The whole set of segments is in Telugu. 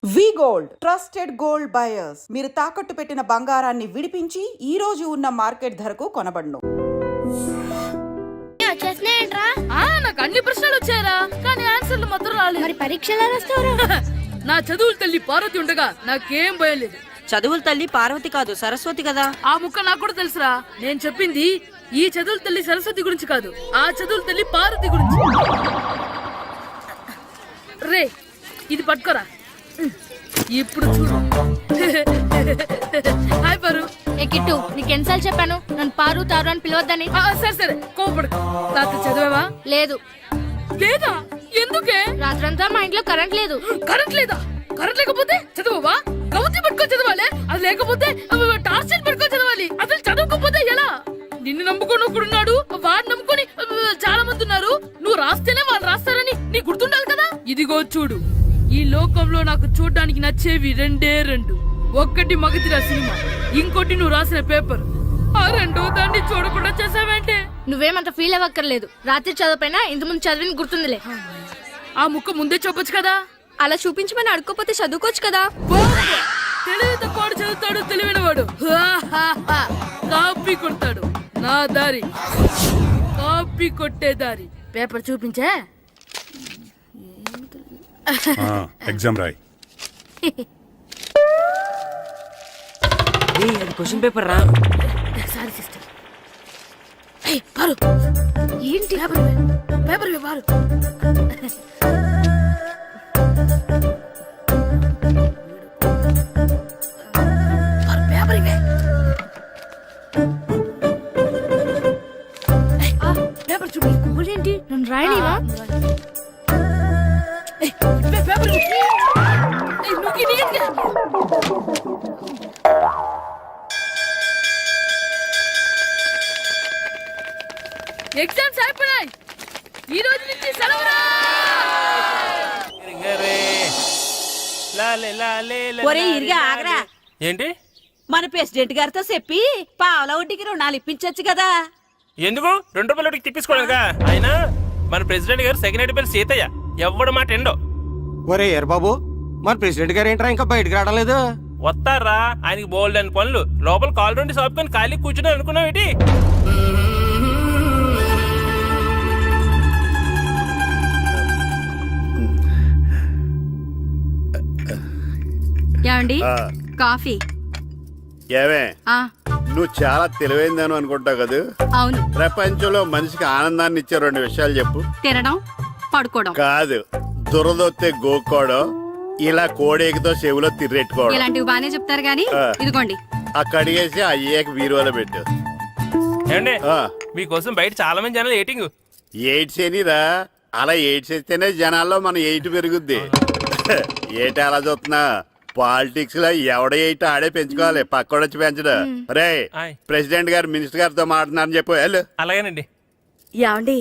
వి గోల్డ్ ట్రస్టెడ్ గోల్డ్ బయర్స్ మీరు తాకట్టు పెట్టిన బంగారాన్ని విడిపించి ఈ రోజు ఉన్న మార్కెట్ ధరకు కొనబడును. నాకు అన్ని ప్రశ్నలు వచ్చాయరా, కానీ ఆన్సర్లు మాత్రం రాలేదు. మరి పరీక్షలు రాస్తారా? నా చదువుల తల్లి పార్వతి ఉండగా నాకేం భయం లేదు. చదువుల తల్లి పార్వతి కాదు సరస్వతి కదా. ఆ ముక్క నాకు కూడా తెలుసురా. నేను చెప్పింది ఈ చదువుల తల్లి సరస్వతి గురించి కాదు, ఆ చదువుల తల్లి పార్వతి గురించి. రే ఇది పట్టుకోరా. ఇప్పుడు చూడు. హాయ్ పారు. ఏ కిట్టు, నీకు ఎన్నిసార్లు చెప్పాను నన్ను పారు తారు అని పిలవద్దని? సరే సరే కోపడకు. తాత చదివావా? లేదు. లేదా? ఎందుకే? రాత్రంతా మా ఇంట్లో కరెంట్ లేదు. కరెంట్ లేదా? కరెంట్ లేకపోతే చదవవా? కవతి పట్టుకొని చదవాలి. అది లేకపోతే టార్చ్ పట్టుకొని చదవాలి. అసలు చదవకపోతే ఎలా? నిన్ను నమ్ముకొని ఒకడున్నాడు, వాడిని నమ్ముకొని చాలా మంది ఉన్నారు. నువ్వు రాస్తేనే వాళ్ళు రాస్తారని నీకు గుర్తుండాలి కదా. ఇదిగో చూడు, ఈ లోకంలో నాకు చూడడానికి నచ్చేవి రెండే రెండు. ఒక్కటి మగతిరా సినిమా, ఇంకోటి నువ్వు రాసిన పేపర్. ఆ రెండో దాన్ని చూడకుండా చేసావేంటే? నువ్వేమంత ఫీల్ అవ్వక్కర్లేదు. రాత్రి చదవపోయినా ఇంతకుముందు చదివిన గుర్తుందిలే. ఆ ముక్క ముందే చెప్పొచ్చు కదా. అలా చూపించమని అడుక్కోపోతే చదువుకోవచ్చు కదా. తెలివి తక్కువ చదువుతాడు, తెలివైన వాడు కాపీ కొడతాడు. నా దారి కాపీ కొట్టే దారి. పేపర్ చూపించే. ఎగ్జామ్ రాయ్. అది క్వశ్చన్ పేపర్ రా. Sorry sister. పారు ఏంటి? పేపర్ పారు. పేపర్ ఇవే. పేపర్ చూడు. ఏంటి నన్ను రాయలేవా? పేపర్ ఎగ్జామ్స్ అయిపోయాయి. ఈ రోజు నుంచి సెలవురా. ఒరే ఇరిగా ఆగరా. ఏంటి? మన ప్రెసిడెంట్ గారితో చెప్పి పావలా వడ్డీకి రుణాలు ఇప్పించొచ్చు కదా. ఎందుకు? 2 రూపాయలు వడ్డీకి తిప్పించుకోలేదుగా. అయినా మన ప్రెసిడెంట్ గారు సెకండ్ హెడ్ పేరు సీతయ్య. ఎవ్వడు మాట ఎండో. ఒరే బాబు, మన ప్రెసిడెంట్ గారు ఏంట్రా ఇంకా బయటకు రావడం లేదు? వస్తారా? ఆయనకి బోల్డ్ అని పనులు. లోపల కాల్ రెండు సాపుకొని ఖాళీ కూర్చుని అనుకున్నావు ఏంటి? ఏమండి కాఫీ? ఏమే, నువ్వు చాలా తెలివైందని అనుకుంటావు కదా. అవును. ప్రపంచంలో మనిషికి ఆనందాన్ని ఇచ్చే 2 విషయాలు చెప్పు. తినడం, పడుకోవడం. కాదు, దురదొత్తే గోక్కోవడం, ఇలా కోడేకితో చెవులో తిర్రెట్టుకోవడం. ఇలాంటివి బానే చెప్తారు గానీ ఇదిగోండి. ఆ కడిగేసి అయ్యేక వీరువలో పెట్టు. ఏమండి, మీకోసం బయట చాలా మంది జనాలు ఏటింగ్. ఎయిడ్స్ ఏనిరా? అలా ఎయిడ్స్ ఇస్తేనే జనాల్లో మన ఎయిట్ పెరుగుద్ది. ఏటి అలా చూస్తున్నా? పాలిటిక్స్ లో ఎవడ ఎయిట్ ఆడే పెంచుకోవాలి, పక్కోడొచ్చి పెంచడం. రే ప్రెసిడెంట్ గారు మినిస్టర్ గారితో మాట్లాడుతున్నారని చెప్పు. వెళ్ళు. అలాగేనండి. యాండి,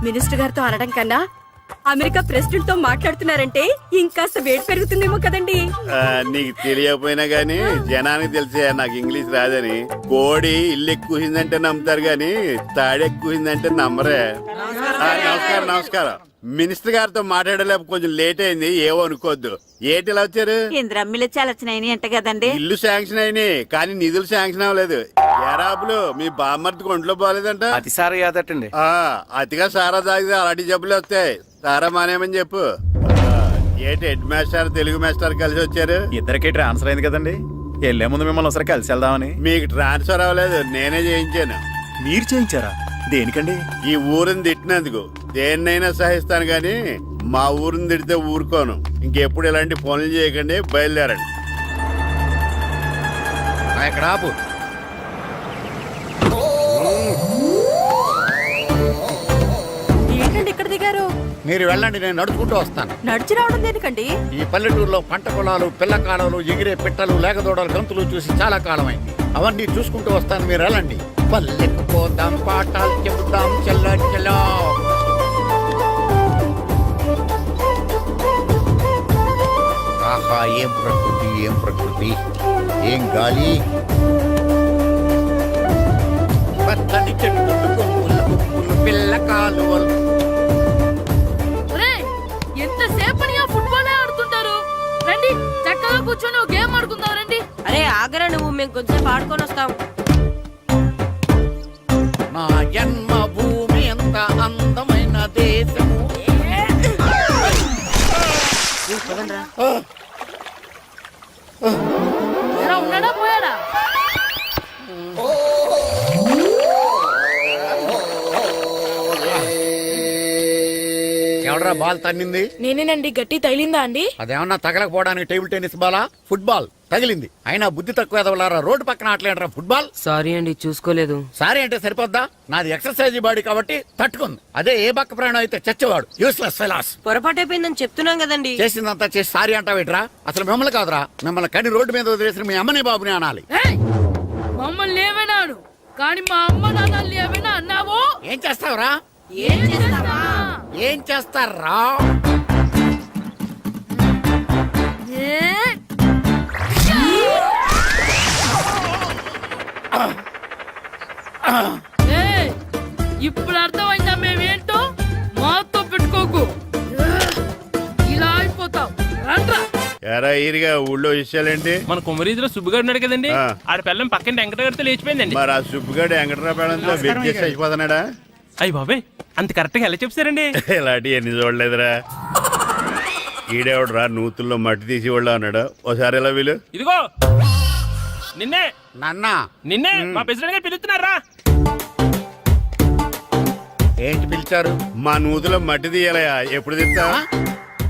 మినిస్టర్ గారితో అనడం కన్నా అమెరికా ప్రెసిడెంట్ తో మాట్లాడుతున్నారంటే ఇంకాస్త వేడి పెరుగుతుందేమో కదండి. నీకు తెలియకపోయినా గానీ జనానికి తెలిసే నాకు ఇంగ్లీష్ రాదని. కోడి ఇల్లు ఎక్కువసిందంటే నమ్ముతారు గాని తాడెక్కువసిందంటే నమ్మరే. నమస్కారం నమస్కారం. మినిస్టర్ గారితో మాట్లాడలేక కొంచెం లేట్ అయింది, ఏవో అనుకోవద్దు. ఏటి ఇలా వచ్చారు? ఇంద్రమ్మిలు చాలచ్చినాయి అంట కదండి. ఇల్లు శాంక్షన్ అయినాయి కానీ నిధులు శాంక్షన్ అవ్వలేదు. ఎరాబులు మీ బామ్మర్తికి ఒంట్లో పోలేదంట. అతిసారి యాదటండి. అతిగా సారా తాగితే అలాంటి జబ్బులు వస్తాయి. సారా మానేమని చెప్పు. ఏటి హెడ్ మాస్టర్ తెలుగు మాస్టర్ కలిసి వచ్చారు? ఇద్దరికి ట్రాన్స్ఫర్ అయింది కదండి. వెళ్లే ముందు మిమ్మల్ని ఒకసారి కలిసి వెళ్దామని. మీకు ట్రాన్స్ఫర్ అవ్వలేదు, నేనే చేయించాను. మీరు చేయించారా? దేనికండి? ఈ ఊరిని తిట్టినందుకు. దేన్నైనా సహిస్తాను గాని మా ఊరిని తిడితే ఊరుకోను. ఇంకెప్పుడు ఇలాంటి పనులు చేయకండి, బయలుదేరండి. ఇక్కడ ఆపు. ఏంటండి ఇక్కడ దిగారు? మీరు వెళ్ళండి, నేను నడుచుకుంటూ వస్తాను. నడిచి రావడం దేనికండి? ఈ పల్లెటూరులో పంట పొలాలు, పిల్ల కాలాలు, ఎగిరే పిట్టలు, లేకదోడలు, గంతులు చూసి చాలా కాలమైంది. అవన్నీ చూసుకుంటూ వస్తాను, మీరు వెళ్ళండి. పల్లెకు పోదాం, పాఠాలు చెబుతాం, చెల్ల చెల్లో. ఆహా, ఏం ప్రకృతి, ఏం ప్రకృతి, ఏం గాలి. పచ్చని చెట్లు, కొమ్ములు, కొమ్ములు, పిల్ల కాలువలు. ఎంతసేపని ఆ ఫుట్బాల్ ఆడుతుంటారు. రండి చక్కగా కూర్చొని ఒక గేమ్ ఆడుకుందాం రండి. అరే ఆగరా నువ్వు, మేము కొంచెం ఆడుకొని వస్తాం. నా జన్మ భూమి ఎంత అందమైన దేశము. ఎలా ఉన్నాడా పోయాడా? ఎవడరా బాల్ తన్నింది? నేనేనండి. గట్టి తగిలిందా అండి? అదేమన్నా తగలకపోవడానికి టేబుల్ టెన్నిస్ బాలా, ఫుట్బాల్ తగిలింది. అయినా బుద్ధి తక్కువ ఎదవలారా, రోడ్డు పక్కన ఆటలేడరా ఫుట్బాల్. సారీ అండి, చూసుకోలేదు. సారీ అంటే సరిపోద్దా? నాది ఎక్సర్సైజ్ బాడీ కాబట్టి తట్టుకుంది. అదే ఏ బక్క ప్రాణం అయితే చచ్చేవాడు. Useless fellas. పొరపాటు అయిపోయిందని చెప్తున్నాం కదండి. చేసిందంతా చేసి సారీ అంటావేట్రా? అసలు మిమ్మల్ని కాదురా, మిమ్మల్ని కని రోడ్డు మీద వదిలేసిన మీ అమ్మని బాబుని అనాలి. ఏయ్! మమ్మల్ని ఏమైనాడు కానీ మా అమ్మ నాన్నల్ని ఏమైనా అన్నావో? ఏం చేస్తావురా? ఏం చేస్తావా? ఏం చేస్తారా? ఏ? ఏయ్! ఇప్పుడు అర్థమైందా మేమేంటో? మాతో పెట్టుకోకు, ఇలా అయిపోతాం. రండ్రా. ఎరా ఈరిగా ఊళ్ళో విషయాలేంటి? మన కుమరీజులో సుబ్బుగాడు ఉన్నాడు కదండి, ఆ. ఆడ పిల్లం పక్కన వెంకటగారితో లేచిపోయిందండి. మరి ఆ సుబ్బుగాడు వెంకటరాపేడంతో వెచ్చేసి అయిపోతున్నాడా? అయ్యి బాబాయ్, అంత కరెక్ట్ గా ఎలా చెప్తారండి? ఇలాంటి ఎన్ని చూడలేదురా. ఈడేవడరా నూతుల్లో మట్టి తీసి వాళ్ళు అన్నాడు. ఓసారి ఎలా వీలు ఇదిగో నిన్నే నాన్న నిన్నే మా ప్రెసిడెంట్ గారు పిలుస్తున్నారా? ఏంటి పిలిచారు? మా నూతులో మట్టి తీయాలయా. ఎప్పుడు తీస్తా?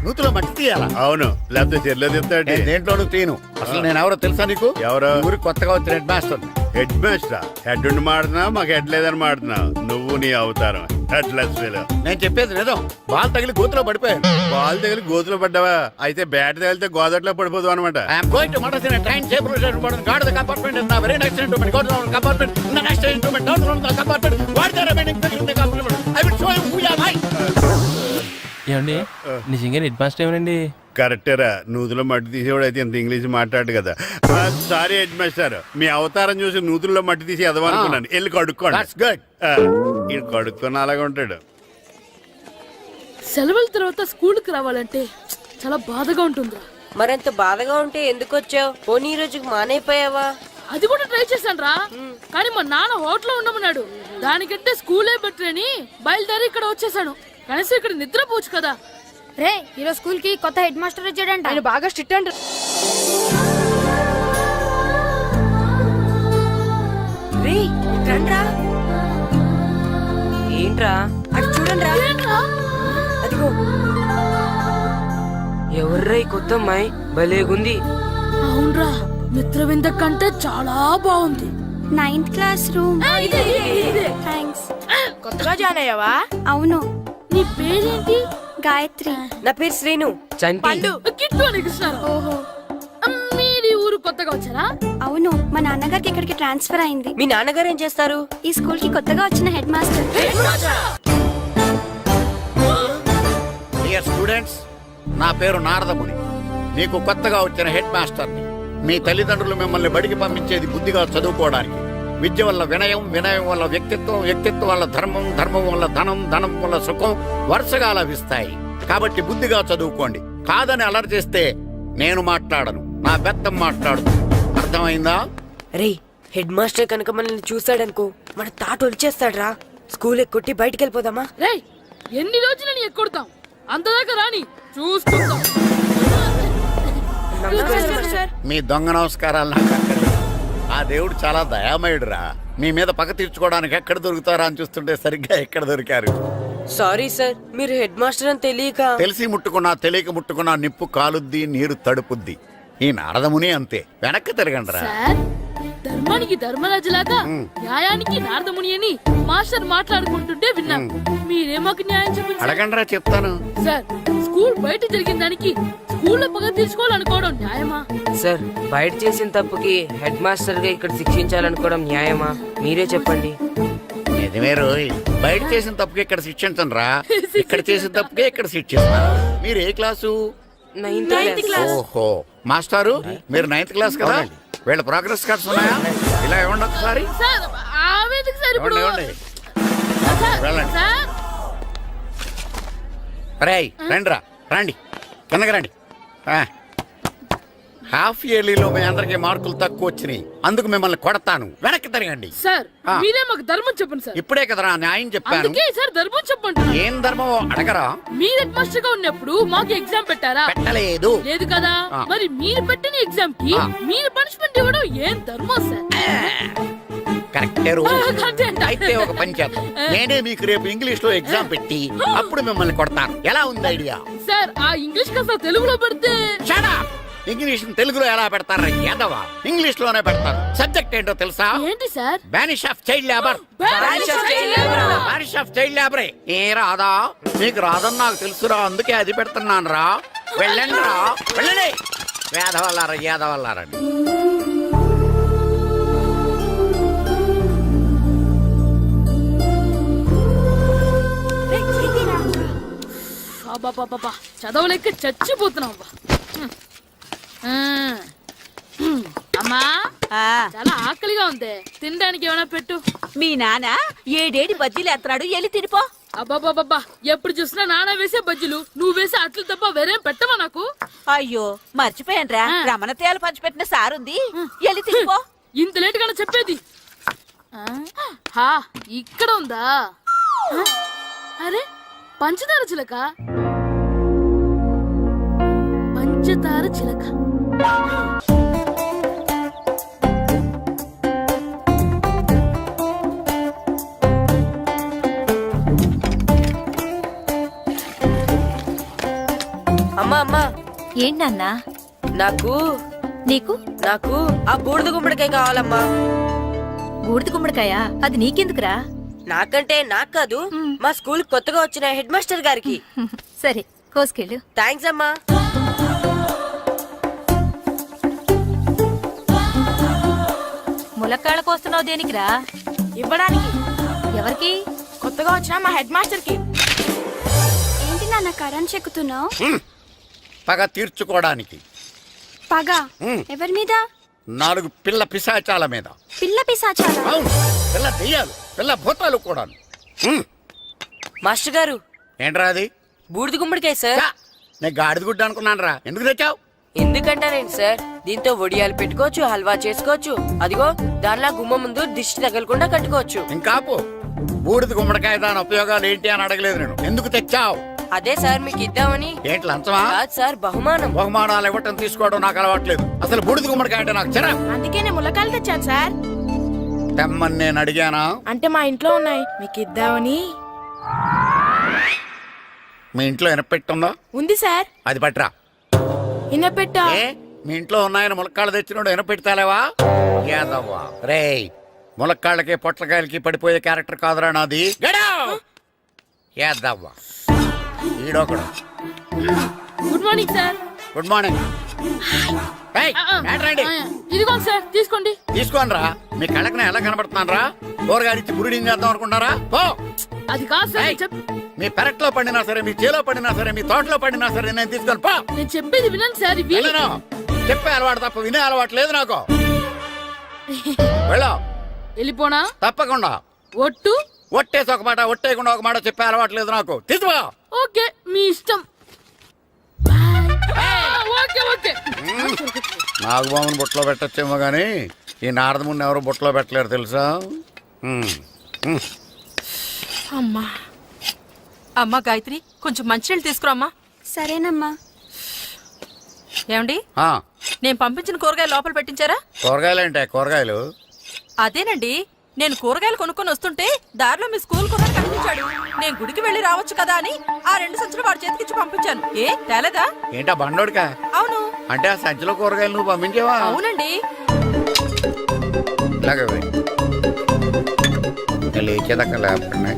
నూతులో మట్టి తీయాలా? అవును, లేకపోతే చెల్లె తీస్తాడు. నేను దేంట్లోనూ తీను. అసలు నేను ఎవరో తెలుసా నీకు? ఎవరు? ఊరికి కొత్తగా వచ్చిన head master. Head master. Head ఉండి మాడుతున్నావు, మాకు హెడ్ లేదని మాడుతున్నావు. నువ్వు నీ అవతారం హెడ్లెస్ ఫెలో. నేను చెప్పేది నిజం. బాల్ తగిలి గోతులో పడిపోయాను. బాల్ తగిలి గోతులో పడ్డావా? అయితే బ్యాట్ తగిలితే గోదట్లో పడిపోదు అనమాట. I'm going to motor in train safe guard the compartment in the very next instrument go down compartment in the next instrument down from the compartment what the remaining thing in the compartment I will show you who you are. ఏమండి నిజంగా హెడ్ మాస్టర్ ఏమనండి? కరెక్టేరా, నూతులో మట్టి తీసేవాడు అయితే ఇంత ఇంగ్లీష్ మాట్లాడు కదా. సారీ హెడ్ మాస్టర్, మీ అవతారం చూసి నూతుల్లో మట్టి తీసి ఎదవనుకున్నాను. వెళ్ళి కడుక్కోండి. That's good. ఇది కడుక్కొని అలాగే ఉంటాడు. సెలవుల తర్వాత స్కూల్కి రావాలంటే చాలా బాధగా ఉంటుందిరా. మరంత బాధగా ఉంటే ఎందుకు వచ్చావు? పోనీ ఈ రోజుకి మానైపోయావా? అది కూడా ట్రై చేశాను రా, కానీ మా నాన్న హోటల్లో ఉండమన్నాడు. దానికంటే స్కూలే బెటర్ అని బయలుదేరి ఇక్కడ వచ్చేసాను. కనీసం ఇక్కడ నిద్రపోవచ్చు కదా. రే ఈరోజు స్కూల్ కి కొత్త హెడ్ మాస్టర్ వచ్చాడంట. ఆయన బాగా స్ట్రిక్ట్ అంట. రే రండ్రా. ఏంట్రా అటు చూడండి రా. అదిగో ఎవర్రా ఈ కొత్త అమ్మాయి? భలేగుంది. అవునరా, మిత్రవింద కంటే చాలా బాగుంది. 9th class room. ఇదే. థ్యాంక్స్. కొత్తగా జాయిన్ అయ్యావా? అవును. నీ పేరేంటి? గాయత్రి. నా పేరు శ్రీను. చంటి. కిట్టు అని కృష్ణారా. ఓహో, మీరు ఈ ఊరు కొత్తగా వచ్చారా? అవును, మా నాన్నగారికి ఇక్కడికి ట్రాన్స్ఫర్ అయింది. మీ నాన్నగారు ఏం చేస్తారు? ఈ స్కూల్ కి కొత్తగా వచ్చిన హెడ్ మాస్టర్. డియర్ స్టూడెంట్స్, నా పేరు నారదముని. మీకు కొత్తగా వచ్చిన హెడ్ మాస్టర్ని. మీ తల్లిదండ్రులు మిమ్మల్ని బడికి పంపించేది బుద్ధిగా చదువుకోవడానికి. విద్య వల్ల వినయం, వినయం వల్ల వ్యక్తిత్వం, వ్యక్తిత్వం వల్ల ధర్మం, ధర్మం వల్ల ధనం, ధనం వల్ల సుఖం వరుసగా లభిస్తాయి. కాబట్టి బుద్ధిగా చదువుకోండి. కాదని అలర్ చేస్తే నేను మాట్లాడను, నా బెత్తం మాట్లాడుతుంది. అర్థమైందా? రే హెడ్ మాస్టర్ కనుక మనల్ని చూసాడనుకో మన తాట వచ్చేస్తాడ్రా. స్కూల్ ఎక్కొట్టి బయటికి వెళ్ళిపోదామా? రేయ్, ఎన్ని రోజులని ఎక్కొడతాం? అంతదాకా రాని చూసుకుంటాం. మీ దొంగ నమస్కారాలు నాకు అక్కర్లేదు. ఆ దేవుడు చాలా దయామయుడురా. మీ మీద పగ తీర్చుకోవడానికి ఎక్కడ దొరుకుతారా అని చూస్తుంటే సరిగ్గా ఎక్కడ దొరికారు. సారీ సార్, మీరు హెడ్ మాస్టర్ అని తెలియక. తెలిసి ముట్టుకున్నా తెలియక ముట్టుకున్నా నిప్పు కాలుద్ది, నీరు తడుపుద్ది. ఈ నారదముని అంతే. వెనక్కి తిరగండిరా. సార్, ధర్మానికి ధర్మరాజులాగా న్యాయానికి నారదముని అని మాస్టర్ మాట్లాడుకుంటుంటే విన్నాం. మీరే మాకు న్యాయం చెప్పండి సార్. అడగండిరా, చెప్తాను. సార్, స్కూల్ బయట జరిగిన దానికి స్కూల్లో పగ తీర్చుకోవాలనుకోవడం న్యాయమా? సార్, బయట చేసిన తప్పుకి హెడ్ మాస్టర్ గా ఇక్కడ శిక్షించాలనుకోవడం న్యాయమా? మీరే చెప్పండి. నిజమే రోయ్, బయట చేసిన తప్పుకి ఇక్కడ శిక్షించండి రా. ఇక్కడ చేసిన తప్పుకే ఇక్కడ శిక్షిస్తున్నారు. మీరు ఏ క్లాసు? 9th class. ఓహో, మాస్టారు మీరు 9th క్లాస్ కదా? వీళ్ళ ప్రోగ్రెస్ కార్డ్స్ ఉన్నాయా? ఇలా ఇవ్వండి ఒకసారి. సార్, ఆవేదకి సార్ ఇప్పుడు. ఇవ్వండి. సార్, వెళ్ళండి. సార్. రేయ్ రండి రా, రండి కిందకి రండి. హాఫ్ ఇయర్లీలో మీ అందరికి మార్కులు తక్కువ వచ్చినాయి, అందుకు మిమ్మల్ని కొడతాను. వెనక్కి తిరగండి. సార్ ఆ. మీరే మాకు ధర్మం చెప్పండి సార్. ఇప్పుడే కదరా న్యాయం చెప్పాను. అందుకే సార్ ధర్మం చెప్పండి. ఏం ధర్మమో అడగరా? మీరు హెడ్ మాస్టర్ గా ఉన్నప్పుడు మాకు ఎగ్జామ్ పెట్టారా? పెట్టలేదు. లేదు కదా. ఆ. మరి మీరు పెట్టిన ఎగ్జామ్ కి ఆ. మీరు పనిష్మెంట్ ఇవ్వడం ఏం ధర్మం సార్? కరెక్టే రూల్. కరెక్టే అంట. అయితే ఒక పని చేద్దాం, నేనే మీకు రేపు ఇంగ్లీష్ లో ఎగ్జామ్ పెట్టి అప్పుడు మిమ్మల్ని కొడతాను. ఎలా ఉంది ఐడియా? సార్ ఆ ఇంగ్లీష్ కాస్త తెలుగులో పెడితే. Shut up! ఇంగ్లీష్ తెలుగులో ఎలా పెడతారా యాదవా? ఇంగ్లీష్ లోనే పెడతారు. సబ్జెక్ట్ ఏంటో తెలుసా? ఏంటి sir? Banish of child labour. Banish of child labor. Banish of child లేబరే. ఏ రాదా? నీకు రాదని నాకు తెలుసురా, అందుకే అది పెడుతున్నాను రా. వెళ్ళండి రా, వెళ్ళండి. వేదవల్లారా, యాదవల్లారండి. అబ్బా చదవలేక చచ్చిపోతున్నాం అబ్బా. అమ్మా చాలా ఆకలిగా ఉంది, తినడానికి ఏమైనా పెట్టు. మీ నాన్న ఏడేడి బజ్జీలు ఎత్తాడు, ఎల్లి తినిపో. అబ్బాబాబా ఎప్పుడు చూసినా నాన్న వేసే బజ్జీలు, నువ్వు వేసే అట్లు తప్ప వేరేం పెట్టవా నాకు? అయ్యో మర్చిపోయానురా, రమణ తేలు పంచిపెట్టిన సారుంది, ఎల్లి తినిపో. ఇంత లేట్ గా చెప్పేది. హా ఇక్కడ ఉందా? అరే పంచదార చిలక, పంచదార చిలక. అమ్మా అమ్మా, ఏంటన్నా? నాకు నీకు నాకు ఆ బూడిద గుమ్మడికాయ కావాలమ్మా. బూడిద గుమ్మడికాయ? అది నీకెందుకురా? నాకంటే నాకు కాదు, మా స్కూల్ కొత్తగా వచ్చిన హెడ్ మాస్టర్ గారికి. సరే కోసుకెళ్ళు. థ్యాంక్స్ అమ్మా. ములక్కాళ్ళ కోస్తున్నావు దేనికిరా? ఇవ్వడానికి. ఎవరికి? కొత్తగా వచ్చిన మా హెడ్ మాస్టర్ కి. ఏంటి నాన్న కరెంట్ చెక్కుతున్నావు? పగ తీర్చుకోవడానికి. పగ హ్మ్. ఎవరి మీద? 4 పిల్ల పిశాచాల మీద. పిల్ల పిశాచాలా? అవును, పిల్ల దెయ్యాలు, పిల్ల భూతాలు కూడా. మాస్టర్ గారు, ఏంట్రా అది? బూడిద గుమ్మడికాయ సార్. ఛా, నేను గాడిద గుడ్డ అనుకున్నాను రా. ఎందుకు తెచ్చావు? ఎందుకంటారేంటి సార్, దీంతో వడియాలు పెట్టుకోవచ్చు, హల్వా చేసుకోవచ్చు. అదిగో దానిలా గుమ్మ ముందు దిష్టి తగలకుండా కట్టుకోవచ్చు. ఇంకాపు, బూడిద గుమ్మడికాయ దాని ఉపయోగాలు ఏంటి అని అడగలేదు నేను. ఎందుకు తెచ్చావు? అదే సార్ మీకు ఇద్దామని. ఏంటి లంచమా? కాదు సార్, బహుమానం. బహుమానాలు ఇవ్వటం తీసుకోవడం నాకు అలవాట్లేదు. అసలు బూడిద గుమ్మడికాయ అంటే నాకు చెరా. అందుకే నేను ములకాయలు తెచ్చాను సార్. తెమ్మని నేను అడిగానా? అంటే మా ఇంట్లో ఉన్నాయి, మీకు ఇద్దామని. మీ ఇంట్లో ఎనపెట్టుందా? ఉంది సార్. అది పట్రా. ఇన్నపెట్టా? ఏ, మీ ఇంట్లో ఉన్నాయని ములక్కాళ్ళు తెచ్చినోడు ఎనపెడతాలేవా? యాదవ్వా రేయ్, ములక్కాళ్ళకి పొట్లకాయలకి పడిపోయే క్యారెక్టర్ కాదురా నాది. యాదవ్వా ఈడొకడు. Good morning sir. Good morning. ఇదిగో సార్ తీసుకోండి. తీసుకోనరా, మీ కళ్ళకి నేను ఎలా కనబడుతున్నాను రా? కూరగాయలిచ్చి బురిడింగ్ చేద్దాం అనుకుంటారా? పో. అది కాదు సార్. ఏయ్, మీ పెరట్లో పండినా సరే, మీ చేలో పండినా సరే, మీ తోటలో పండినా సరే, నేను తీసుకొని పో. నేను చెప్పేది వినండి సార్. ఇవి వెళ్ళను. చెప్పే అలవాటు తప్ప వినే అలవాటు లేదు నాకు. వెళ్ళా. వెళ్ళిపోనా? తప్పకుండా. ఒట్టు? ఒట్టేసి ఒక మాట, ఒట్టేయకుండా ఒక మాట చెప్పే అలవాటు లేదు నాకు. తీసుకో. ఓకే మీ ఇష్టం. Okay okay. నాగబాబుని బుట్టలో పెట్టచ్చేమో గానీ ఈ నారదముని ఎవరు బుట్టలో పెట్టలేరు తెలుసా? అమ్మా అమ్మా గాయత్రి, కొంచెం మంచినీళ్ళు తీసుకురామ్మా. సరేనమ్మా. ఏమండి, ఆ, నేను పంపించిన కూరగాయలు లోపల పెట్టించారా? కూరగాయలు ఏంటే? కూరగాయలు అదేనండి, నేను కూరగాయలు కొనుక్కొని వస్తుంటే దారిలో మీ స్కూల్ కుర్రాడు కనిపించాడు. నేను గుడికి వెళ్ళి రావచ్చు కదా అని ఆ 2 సంచులు వాడి చేతికిచ్చి పంపించాను. ఏ తేలేదా? ఏంటా బండోడికా? అవును. అంటే ఆ సంచిలో కూరగాయలు నువ్వు పంపించేవా? అవునండి. ఇలాగే లేచేదాకా లేపండి.